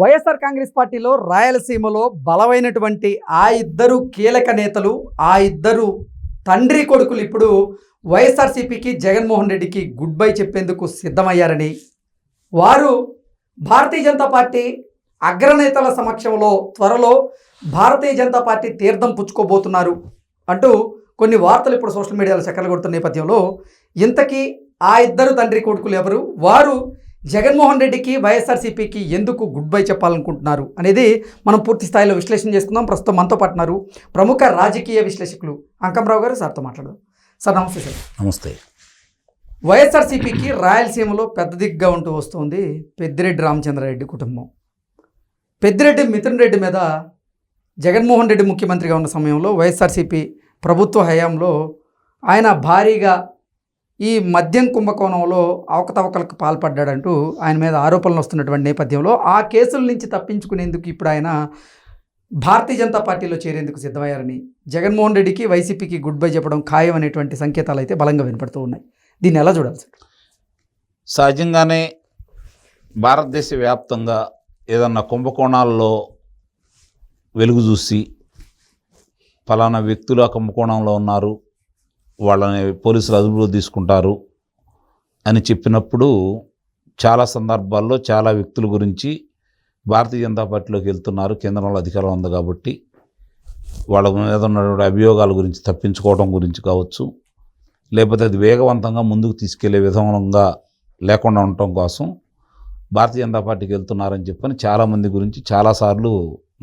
వైఎస్ఆర్ కాంగ్రెస్ పార్టీలో రాయలసీమలో బలమైనటువంటి ఆ ఇద్దరు కీలక నేతలు, ఆ ఇద్దరు తండ్రి కొడుకులు ఇప్పుడు వైఎస్ఆర్సీపీకి జగన్మోహన్ రెడ్డికి గుడ్ బై చెప్పేందుకు సిద్ధమయ్యారని, వారు భారతీయ జనతా పార్టీ అగ్రనేతల సమక్షంలో త్వరలో భారతీయ జనతా పార్టీ తీర్థం పుచ్చుకోబోతున్నారు అంటూ కొన్ని వార్తలు ఇప్పుడు సోషల్ మీడియాలో చక్కర్లు కొడుతున్న నేపథ్యంలో, ఇంతకీ ఆ ఇద్దరు తండ్రి కొడుకులు ఎవరు, వారు జగన్మోహన్ రెడ్డికి వైఎస్ఆర్సీపీకి ఎందుకు గుడ్ బై చెప్పాలనుకుంటున్నారు అనేది మనం పూర్తి స్థాయిలో విశ్లేషణ చేసుకుందాం. ప్రస్తుతం మనతో పాటున్నారు ప్రముఖ రాజకీయ విశ్లేషకులు అంకంరావు గారు. సార్తో మాట్లాడదాం. సార్ నమస్తే. సార్ నమస్తే. వైఎస్ఆర్సీపీకి రాయలసీమలో పెద్ద దిగ్గా ఉంటూ వస్తుంది పెద్దిరెడ్డి రామచంద్రారెడ్డి కుటుంబం. పెద్దిరెడ్డి మిథున్ రెడ్డి మీద జగన్మోహన్ రెడ్డి ముఖ్యమంత్రిగా ఉన్న సమయంలో వైఎస్ఆర్సీపీ ప్రభుత్వ హయాంలో ఆయన భారీగా ఈ మద్యం కుంభకోణంలో అవకతవకలకు పాల్పడ్డాడంటూ ఆయన మీద ఆరోపణలు వస్తున్నటువంటి నేపథ్యంలో ఆ కేసుల నుంచి తప్పించుకునేందుకు ఇప్పుడు ఆయన భారతీయ జనతా పార్టీలో చేరేందుకు సిద్ధమయ్యారని, జగన్మోహన్ రెడ్డికి వైసీపీకి గుడ్ బై చెప్పడం ఖాయం అనేటువంటి సంకేతాలు అయితే బలంగా వినపడుతూ ఉన్నాయి. దీన్ని ఎలా చూడాలి సార్? సహజంగానే భారతదేశ వ్యాప్తంగా ఏదన్నా కుంభకోణాల్లో వెలుగు చూసి ఫలానా వ్యక్తులు ఆ కుంభకోణంలో ఉన్నారు, వాళ్ళని పోలీసులు అదుపులో తీసుకుంటారు అని చెప్పినప్పుడు చాలా సందర్భాల్లో చాలా వ్యక్తుల గురించి భారతీయ జనతా పార్టీలోకి వెళ్తున్నారు, కేంద్రంలో అధికారం ఉంది కాబట్టి వాళ్ళ మీద ఉన్నటువంటి అభియోగాల గురించి తప్పించుకోవడం గురించి కావచ్చు, లేకపోతే అది వేగవంతంగా ముందుకు తీసుకెళ్లే విధంగా లేకుండా ఉండటం కోసం భారతీయ జనతా పార్టీకి వెళ్తున్నారని చెప్పని చాలామంది గురించి చాలాసార్లు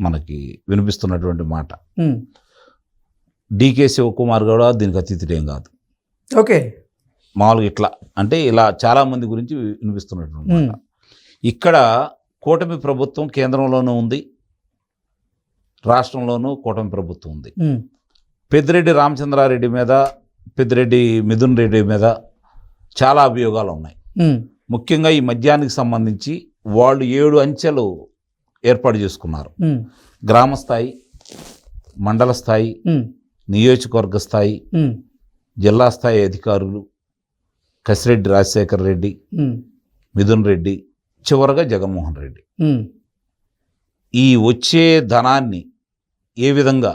మనకి వినిపిస్తున్నటువంటి మాట. డీకే శివకుమార్ కూడా దీనికి అతీతుడేం కాదు. ఓకే, మామూలుగా ఇట్లా అంటే ఇలా చాలామంది గురించి వినిపిస్తున్నటువంటి మాట. ఇక్కడ కూటమి ప్రభుత్వం కేంద్రంలోనూ ఉంది, రాష్ట్రంలోనూ కూటమి ప్రభుత్వం ఉంది. పెద్దిరెడ్డి రామచంద్రారెడ్డి మీద, పెద్దిరెడ్డి మిథున్ రెడ్డి మీద చాలా అభియోగాలు ఉన్నాయి. ముఖ్యంగా ఈ మద్యానికి సంబంధించి వాళ్ళు 7 అంచెలు ఏర్పాటు చేసుకున్నారు. గ్రామ స్థాయి, మండల స్థాయి, నియోజకవర్గ స్థాయి, జిల్లా స్థాయి అధికారులు, కసిరెడ్డి రాజశేఖర్ రెడ్డి, మిథున్ రెడ్డి, చివరగా జగన్మోహన్ రెడ్డి. ఈ వచ్చే ధనాన్ని ఏ విధంగా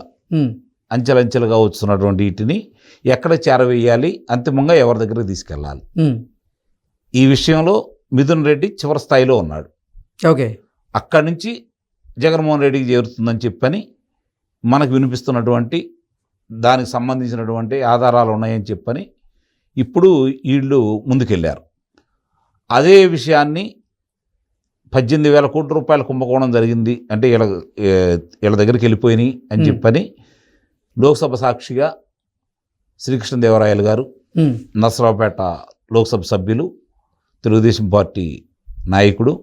అంచెలంచెలుగా వస్తున్నటువంటి వీటిని ఎక్కడ చేరవేయాలి, అంతిమంగా ఎవరి దగ్గరికి తీసుకెళ్ళాలి, ఈ విషయంలో మిథున్ రెడ్డి చివరి స్థాయిలో ఉన్నాడు. ఓకే, అక్కడి నుంచి జగన్మోహన్ రెడ్డికి చేరుతుందని చెప్పని మనకు వినిపిస్తున్నటువంటి దానికి సంబంధించినటువంటి ఆధారాలు ఉన్నాయని చెప్పని ఇప్పుడు వీళ్ళు ముందుకెళ్ళారు. అదే విషయాన్ని 18,000 కోట్ల రూపాయల కుంభకోణం జరిగింది అంటే వీళ్ళ దగ్గరికి వెళ్ళిపోయినాయి అని చెప్పని లోక్సభ సాక్షిగా శ్రీకృష్ణదేవరాయలు గారు, నర్సరావుపేట లోక్సభ సభ్యులు, తెలుగుదేశం పార్టీ నాయకుడు,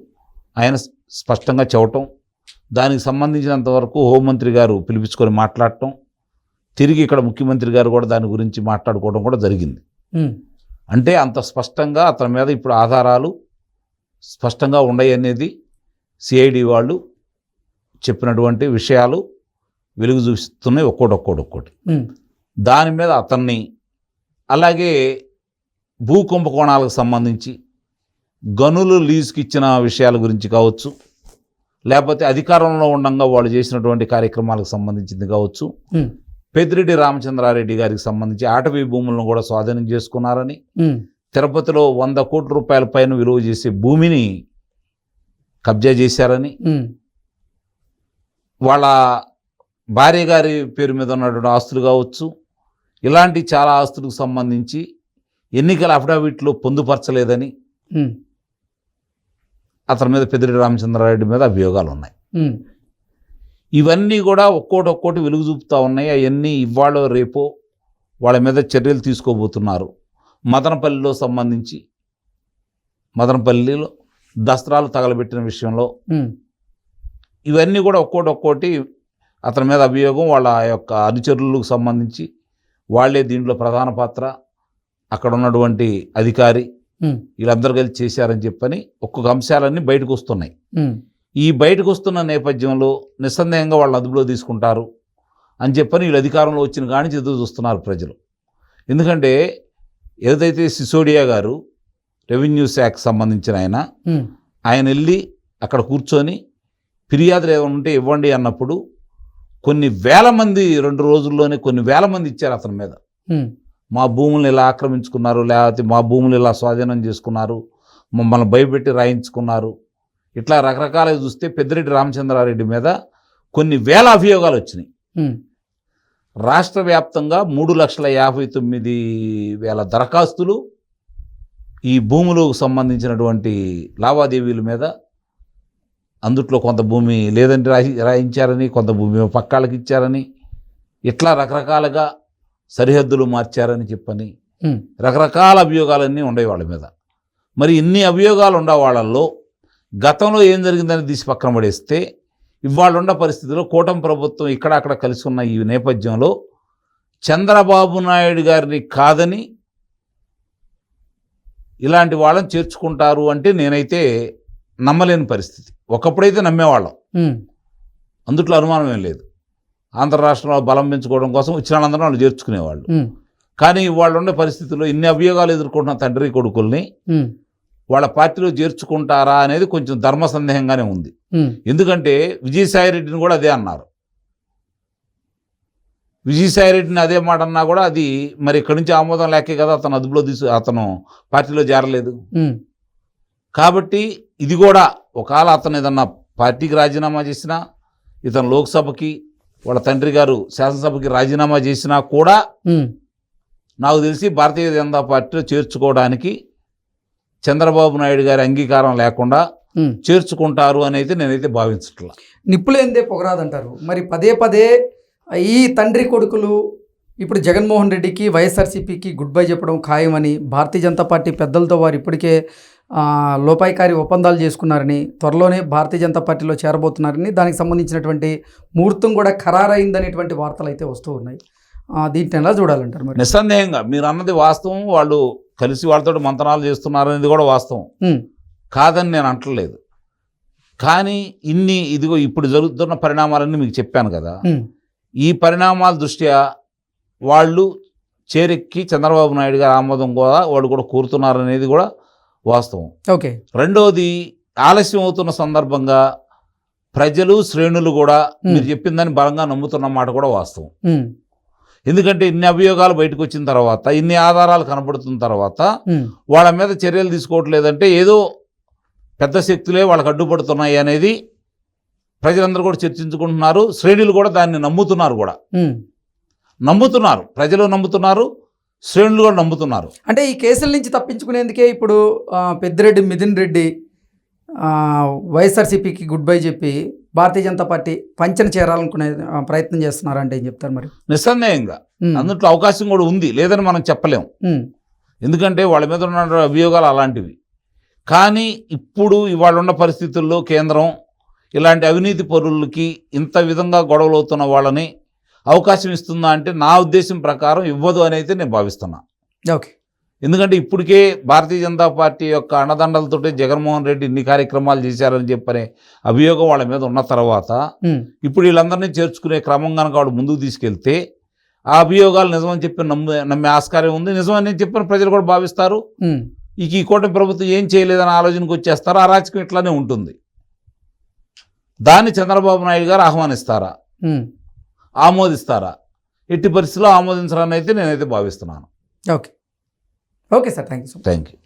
ఆయన స్పష్టంగా చెప్పటం, దానికి సంబంధించినంతవరకు హోంమంత్రి గారు పిలిపించుకొని మాట్లాడటం, తిరిగి ఇక్కడ ముఖ్యమంత్రి గారు కూడా దాని గురించి మాట్లాడుకోవడం కూడా జరిగింది. అంటే అంత స్పష్టంగా అతని మీద ఇప్పుడు ఆధారాలు స్పష్టంగా ఉన్నాయి అనేది సిఐడి వాళ్ళు చెప్పినటువంటి విషయాలు వెలుగు చూస్తున్నాయి ఒక్కోటి. దాని మీద అతన్ని, అలాగే భూ కుంభకోణాలకు సంబంధించి గనులు లీజుకి ఇచ్చిన విషయాల గురించి కావచ్చు, లేకపోతే అధికారంలో ఉండగా వాళ్ళు చేసినటువంటి కార్యక్రమాలకు సంబంధించింది కావచ్చు, పెద్దిరెడ్డి రామచంద్రారెడ్డి గారికి సంబంధించి అటవీ భూములను కూడా స్వాధీనం చేసుకున్నారని, తిరుపతిలో 100 కోట్ల రూపాయల పైన విలువ చేసే భూమిని కబ్జా చేశారని, వాళ్ళ భార్య గారి పేరు మీద ఉన్నటువంటి ఆస్తులు కావచ్చు, ఇలాంటి చాలా ఆస్తులకు సంబంధించి ఎన్నికల అఫిడవిట్లో పొందుపరచలేదని అతని మీద, పెద్దిరెడ్డి రామచంద్రారెడ్డి మీద అభియోగాలు ఉన్నాయి. ఇవన్నీ కూడా ఒక్కోటి వెలుగు చూపుతూ ఉన్నాయి. అవన్నీ ఇవాళ రేపో వాళ్ళ మీద చర్యలు తీసుకోబోతున్నారు. మదనపల్లిలో సంబంధించి, మదనపల్లిలో దస్త్రాలు తగలబెట్టిన విషయంలో ఇవన్నీ కూడా ఒక్కోటి అతని మీద అభియోగం. వాళ్ళ యొక్క అనుచరులకు సంబంధించి వాళ్ళే దీంట్లో ప్రధాన పాత్ర, అక్కడ ఉన్నటువంటి అధికారి, వీళ్ళందరూ కలిసి చేశారని చెప్పని ఒక్కొక్క అంశాలన్నీ బయటకు వస్తున్నాయి. ఈ బయటకు వస్తున్న నేపథ్యంలో నిస్సందేహంగా వాళ్ళని అదుపులో తీసుకుంటారు అని చెప్పని వీళ్ళు అధికారంలో వచ్చిన కానీ ఎదురు చూస్తున్నారు ప్రజలు. ఎందుకంటే ఏదైతే సిసోడియా గారు రెవెన్యూ శాఖకు సంబంధించిన ఆయన వెళ్ళి అక్కడ కూర్చొని ఫిర్యాదులు ఏమైనా ఉంటే ఇవ్వండి అన్నప్పుడు కొన్ని వేల మంది 2 రోజుల్లోనే కొన్ని వేల మంది ఇచ్చారు అతని మీద. మా భూములను ఇలా ఆక్రమించుకున్నారు, లేకపోతే మా భూములు ఇలా స్వాధీనం చేసుకున్నారు, మమ్మల్ని భయపెట్టి రాయించుకున్నారు, ఇట్లా రకరకాలుగా చూస్తే పెద్దిరెడ్డి రామచంద్రారెడ్డి మీద కొన్ని వేల అభియోగాలు వచ్చినాయి. రాష్ట్ర వ్యాప్తంగా 3,59,000 దరఖాస్తులు ఈ భూములకు సంబంధించినటువంటి లావాదేవీల మీద, అందుట్లో కొంత భూమి లేదంటే రాయించారని, కొంత భూమి పక్కాళ్ళకి ఇచ్చారని, ఇట్లా రకరకాలుగా సరిహద్దులు మార్చారని చెప్పని రకరకాల అభియోగాలన్నీ ఉండే వాళ్ళ మీద. మరి ఇన్ని అభియోగాలు ఉండే వాళ్ళల్లో గతంలో ఏం జరిగిందని తీసి పక్కన పడేస్తే ఇవాళ ఉన్న పరిస్థితిలో కూటమి ప్రభుత్వం ఇక్కడ అక్కడ కలిసి ఉన్న ఈ నేపథ్యంలో చంద్రబాబు నాయుడు గారిని కాదని ఇలాంటి వాళ్ళని చేర్చుకుంటారు అంటే నేనైతే నమ్మలేని పరిస్థితి. ఒకప్పుడైతే నమ్మేవాళ్ళం, అందుట్లో అనుమానం ఏం లేదు. ఆంధ్ర రాష్ట్రంలో బలం పెంచుకోవడం కోసం వచ్చిన వాళ్ళందరూ వాళ్ళు చేర్చుకునేవాళ్ళు. కానీ వాళ్ళు ఉండే పరిస్థితుల్లో ఇన్ని అభియోగాలు ఎదుర్కొంటున్న తండ్రి కొడుకుల్ని వాళ్ళ పార్టీలో చేర్చుకుంటారా అనేది కొంచెం ధర్మ సందేహంగానే ఉంది. ఎందుకంటే విజయసాయిరెడ్డిని కూడా అదే అన్నారు. విజయసాయిరెడ్డిని అదే మాట అన్నా కూడా అది మరి ఇక్కడి నుంచి ఆమోదం లేకే కదా అతను అదుపులో అతను పార్టీలో చేరలేదు. కాబట్టి ఇది కూడా ఒకవేళ అతను ఏదన్నా పార్టీకి రాజీనామా చేసినా, ఇతను లోక్సభకి వాళ్ళ తండ్రి గారు శాసనసభకి రాజీనామా చేసినా కూడా నాకు తెలిసి భారతీయ జనతా పార్టీలో చేర్చుకోవడానికి చంద్రబాబు నాయుడు గారి అంగీకారం లేకుండా చేర్చుకుంటారు అనేది నేనైతే భావించట్లా. నిప్పులేందే పొగరాదంటారు. మరి పదే పదే ఈ తండ్రి కొడుకులు ఇప్పుడు జగన్మోహన్ రెడ్డికి వైఎస్ఆర్సీపీకి గుడ్ బై చెప్పడం ఖాయమని, భారతీయ జనతా పార్టీ పెద్దలతో వారు ఇప్పటికే లోపాయికారి ఒప్పందాలు చేసుకున్నారని, త్వరలోనే భారతీయ జనతా పార్టీలో చేరబోతున్నారని, దానికి సంబంధించినటువంటి ముహూర్తం కూడా ఖరారైందనేటువంటి వార్తలు అయితే వస్తూ ఉన్నాయి. దీంట్లో ఎలా చూడాలంటారు? మరి నిస్సందేహంగా మీరు అన్నది వాస్తవం. వాళ్ళు కలిసి వాళ్ళతో మంతనాలు చేస్తున్నారనేది కూడా వాస్తవం, కాదని నేను అంటలేదు. కానీ ఇదిగో ఇప్పుడు జరుగుతున్న పరిణామాలన్నీ మీకు చెప్పాను కదా, ఈ పరిణామాల దృష్ట్యా వాళ్ళు చేరెక్కి చంద్రబాబు నాయుడు గారి ఆమోదం కూడా వాళ్ళు కూడా కోరుతున్నారనేది కూడా వాస్తవం. ఓకే. రెండోది, ఆలస్యం అవుతున్న సందర్భంగా ప్రజలు శ్రేణులు కూడా మీరు చెప్పిందని బలంగా నమ్ముతున్న మాట కూడా వాస్తవం. ఎందుకంటే ఇన్ని అభియోగాలు బయటకు వచ్చిన తర్వాత, ఇన్ని ఆధారాలు కనబడుతున్న తర్వాత వాళ్ళ మీద చర్యలు తీసుకోవట్లేదంటే ఏదో పెద్ద శక్తులే వాళ్ళకి అడ్డుపడుతున్నాయి అనేది ప్రజలందరూ కూడా చర్చించుకుంటున్నారు. శ్రేణులు కూడా దాన్ని నమ్ముతున్నారు ప్రజలు నమ్ముతున్నారు, శ్రేణులు కూడా నమ్ముతున్నారు. అంటే ఈ కేసుల నుంచి తప్పించుకునేందుకే ఇప్పుడు పెద్దిరెడ్డి మిథున్ రెడ్డి వైఎస్ఆర్సీపీకి గుడ్ బై చెప్పి భారతీయ జనతా పార్టీ పంచన చేరాలనుకునే ప్రయత్నం చేస్తున్నారంటే ఏం చెప్తారు? మరి నిస్సందేహంగా అందుట్లో అవకాశం కూడా ఉంది, లేదని మనం చెప్పలేం. ఎందుకంటే వాళ్ళ మీద ఉన్న అభియోగాలు అలాంటివి. కానీ ఇప్పుడు ఇవాళ ఉన్న పరిస్థితుల్లో కేంద్రం ఇలాంటి అవినీతి పరులకి ఇంత విధంగా గొడవలు అవుతున్న వాళ్ళని అవకాశం ఇస్తుందా అంటే నా ఉద్దేశం ప్రకారం ఇవ్వదు అని అయితే నేను భావిస్తున్నా. ఓకే. ఎందుకంటే ఇప్పటికే భారతీయ జనతా పార్టీ యొక్క అండదండలతోటి జగన్మోహన్ రెడ్డి ఇన్ని కార్యక్రమాలు చేశారని చెప్పనే అభియోగం వాళ్ళ మీద ఉన్న తర్వాత ఇప్పుడు వీళ్ళందరినీ చేర్చుకునే క్రమం కనుక వాడు ముందుకు తీసుకెళ్తే ఆ అభియోగాలు నిజమని చెప్పి నమ్మే ఆస్కారం ఉంది. నిజమని చెప్పిన ప్రజలు కూడా భావిస్తారు. ఈ కూటమి ప్రభుత్వం ఏం చేయలేదని ఆలోచనకు వచ్చేస్తారు. ఆ రాజకీయం ఇట్లానే ఉంటుంది. దాన్ని చంద్రబాబు నాయుడు గారు ఆహ్వానిస్తారా, ఆమోదిస్తారా? ఎట్టి పరిస్థితుల్లో ఆమోదించాలని అయితే నేనైతే భావిస్తున్నాను. Okay. Okay sir, thank you. Thank you.